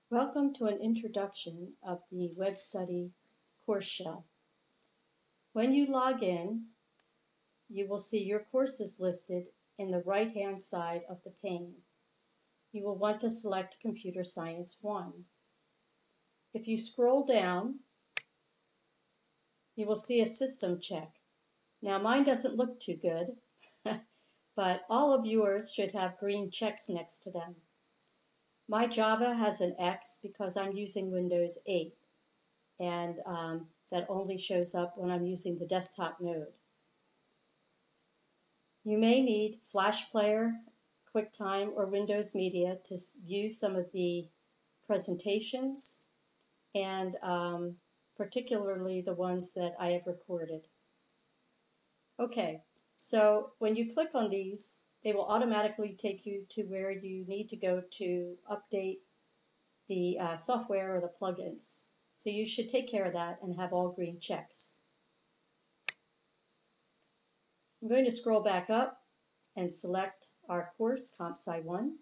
Welcome to an introduction of the WebStudy course shell. When you log in, you will see your courses listed in the right-hand side of the pane. You will want to select Computer Science 1. If you scroll down, you will see a system check. Now mine doesn't look too good, but all of yours should have green checks next to them. My Java has an X because I'm using Windows 8, and that only shows up when I'm using the desktop mode. You may need Flash Player, QuickTime, or Windows Media to view some of the presentations, and particularly the ones that I have recorded. Okay, so when you click on these, they will automatically take you to where you need to go to update the software or the plugins. So you should take care of that and have all green checks. I'm going to scroll back up and select our course, Comp Sci 1.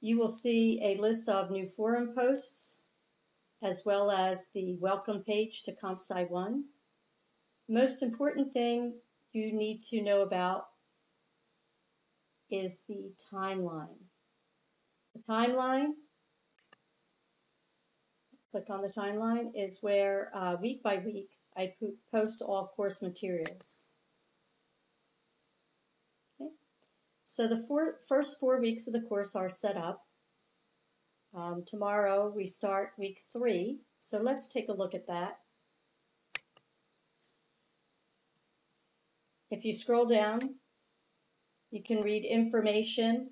You will see a list of new forum posts, as well as the welcome page to Comp Sci 1. Most important thing you need to know about is the timeline. The timeline, click on the timeline, is where week by week I post all course materials. Okay. So the first 4 weeks of the course are set up. Tomorrow we start week 3, so let's take a look at that. If you scroll down, you can read information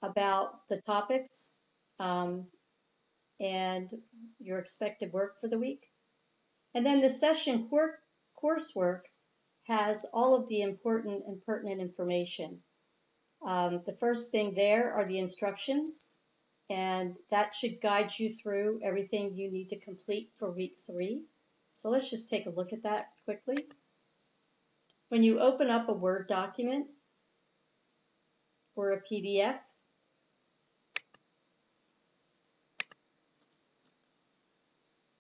about the topics and your expected work for the week. And then the session coursework has all of the important and pertinent information. The first thing there are the instructions, and that should guide you through everything you need to complete for week 3. So let's just take a look at that quickly. When you open up a Word document or a PDF,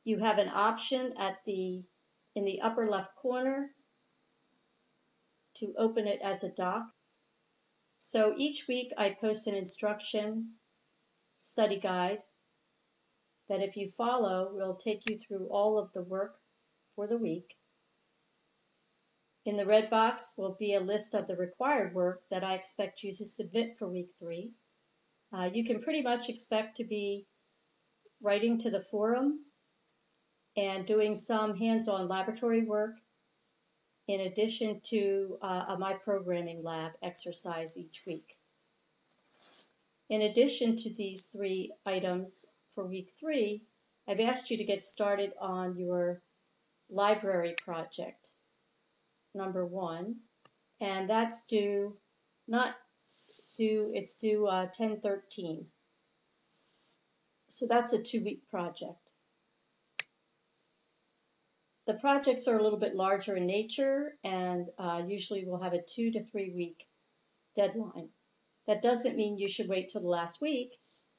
you have an option in the upper left corner to open it as a doc. So each week I post an instruction study guide that if you follow will take you through all of the work for the week. In the red box will be a list of the required work that I expect you to submit for week 3. You can pretty much expect to be writing to the forum and doing some hands-on laboratory work in addition to a My Programming Lab exercise each week. In addition to these 3 items for week 3, I've asked you to get started on your library project, number 1, and that's due, it's due 10/13. So that's a 2-week project. The projects are a little bit larger in nature and usually will have a 2 to 3 week deadline. That doesn't mean you should wait till the last week.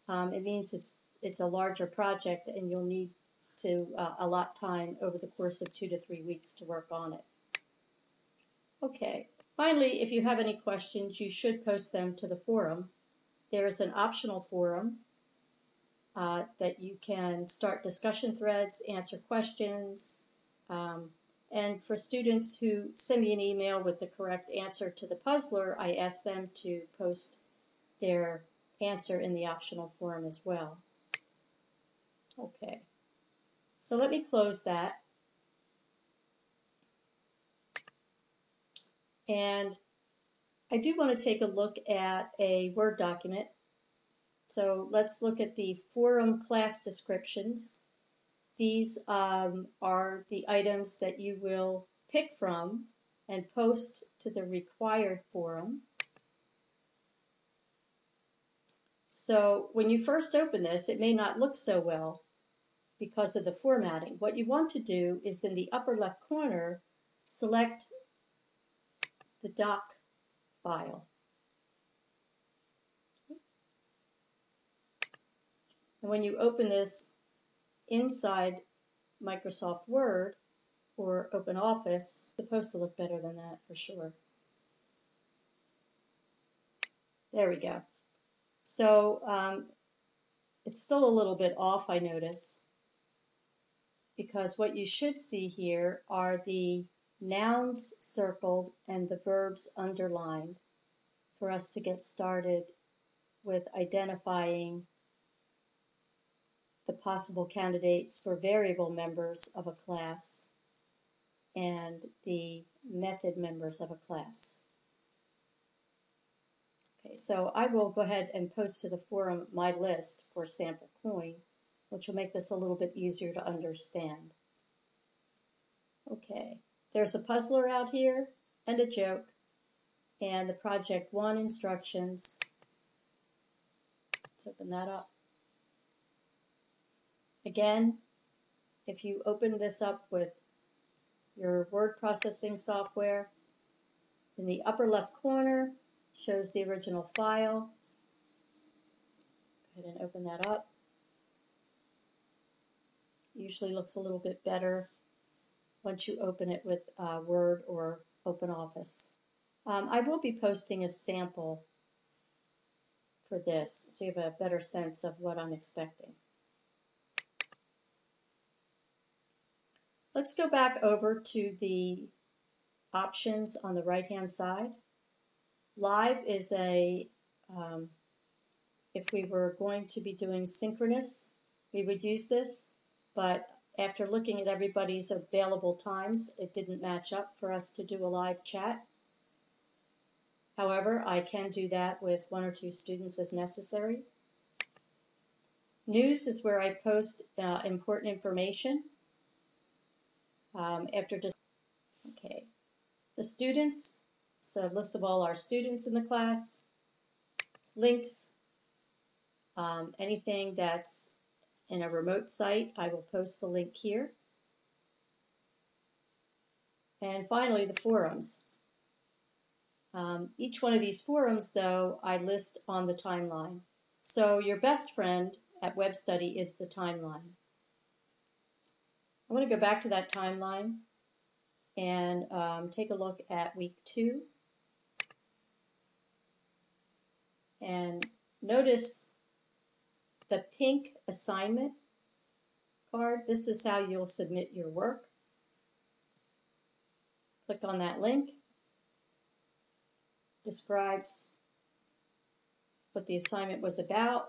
It means it's a larger project and you'll need to allot time over the course of 2 to 3 weeks to work on it. Okay, finally, if you have any questions, you should post them to the forum. There is an optional forum that you can start discussion threads, answer questions, and for students who send me an email with the correct answer to the puzzler, I ask them to post their answer in the optional forum as well. Okay, so let me close that. And I do want to take a look at a Word document. So let's look at the forum class descriptions. These are the items that you will pick from and post to the required forum. So when you first open this, it may not look so well. because of the formatting. What you want to do is in the upper left corner, select the doc file. And when you open this inside Microsoft Word or OpenOffice, it's supposed to look better than that for sure. There we go. So it's still a little bit off, I notice, because what you should see here are the nouns circled and the verbs underlined for us to get started with identifying the possible candidates for variable members of a class and the method members of a class. Okay, so I will go ahead and post to the forum my list for sample coin, which will make this a little bit easier to understand. Okay, there's a puzzler out here and a joke and the project 1 instructions. Let's open that up. Again, if you open this up with your word processing software, in the upper left corner shows the original file. Go ahead and open that up. Usually looks a little bit better once you open it with Word or OpenOffice. I will be posting a sample for this so you have a better sense of what I'm expecting. Let's go back over to the options on the right-hand side. Live is if we were going to be doing synchronous, we would use this, but after looking at everybody's available times, it didn't match up for us to do a live chat. However, I can do that with 1 or 2 students as necessary. News is where I post important information. Okay, the students, it's a list of all our students in the class. Links, anything that's in a remote site, I will post the link here. And finally, the forums. Each one of these forums, though, I list on the timeline. So your best friend at WebStudy is the timeline. I want to go back to that timeline and take a look at week 2. And notice the pink assignment card. This is how you'll submit your work. Click on that link. Describes what the assignment was about.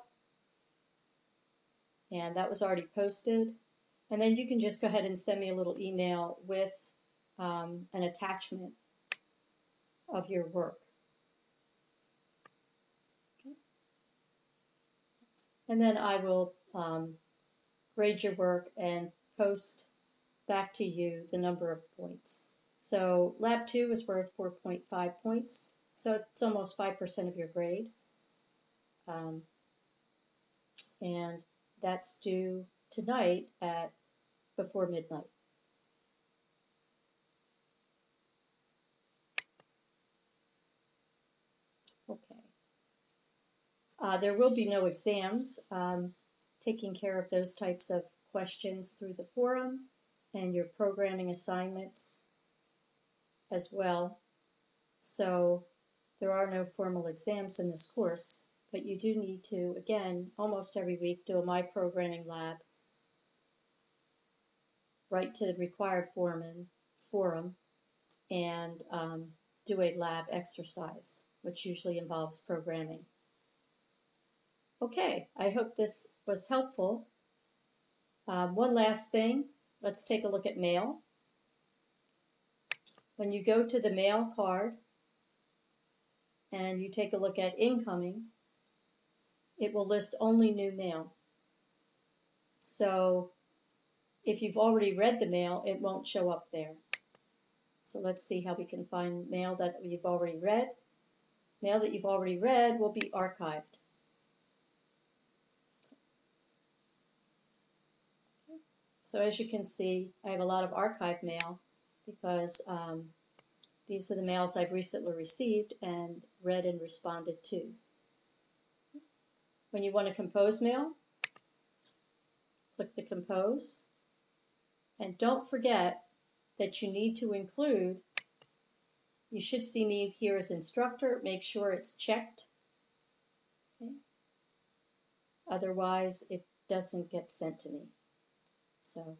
And that was already posted. And then you can just go ahead and send me a little email with an attachment of your work. Okay. And then I will grade your work and post back to you the number of points. So Lab 2 is worth 4.5 points, so it's almost 5% of your grade. And that's due tonight at before midnight. Okay. There will be no exams. Taking care of those types of questions through the forum and your programming assignments as well. So there are no formal exams in this course, but you do need to, again, almost every week, do a My Programming Lab, write to the required forum, and do a lab exercise, which usually involves programming. Okay, I hope this was helpful. One last thing, let's take a look at mail. When you go to the mail card and you take a look at incoming, it will list only new mail. So if you've already read the mail, it won't show up there. So let's see how we can find mail that you've already read. Mail that you've already read will be archived. So as you can see, I have a lot of archive mail because these are the mails I've recently received and read and responded to. When you want to compose mail, click the Compose. And don't forget that you need to include, you should see me here as instructor, make sure it's checked. Okay. Otherwise, it doesn't get sent to me. So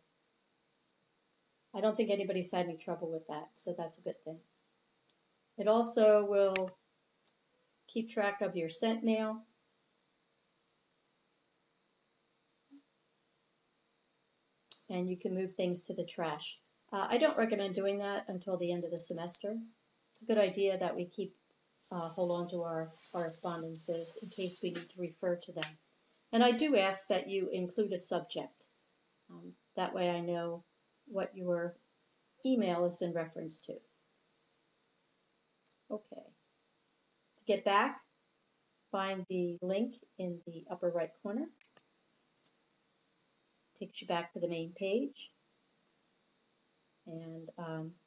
I don't think anybody's had any trouble with that, so that's a good thing. It also will keep track of your sent mail. And you can move things to the trash. I don't recommend doing that until the end of the semester. It's a good idea that we hold on to our correspondences in case we need to refer to them. And I do ask that you include a subject. That way I know what your email is in reference to. Okay. To get back, find the link in the upper right corner. Takes you back to the main page. And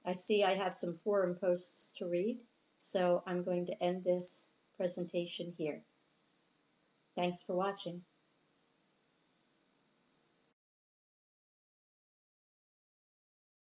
I see I have some forum posts to read, so I'm going to end this presentation here. Thanks for watching.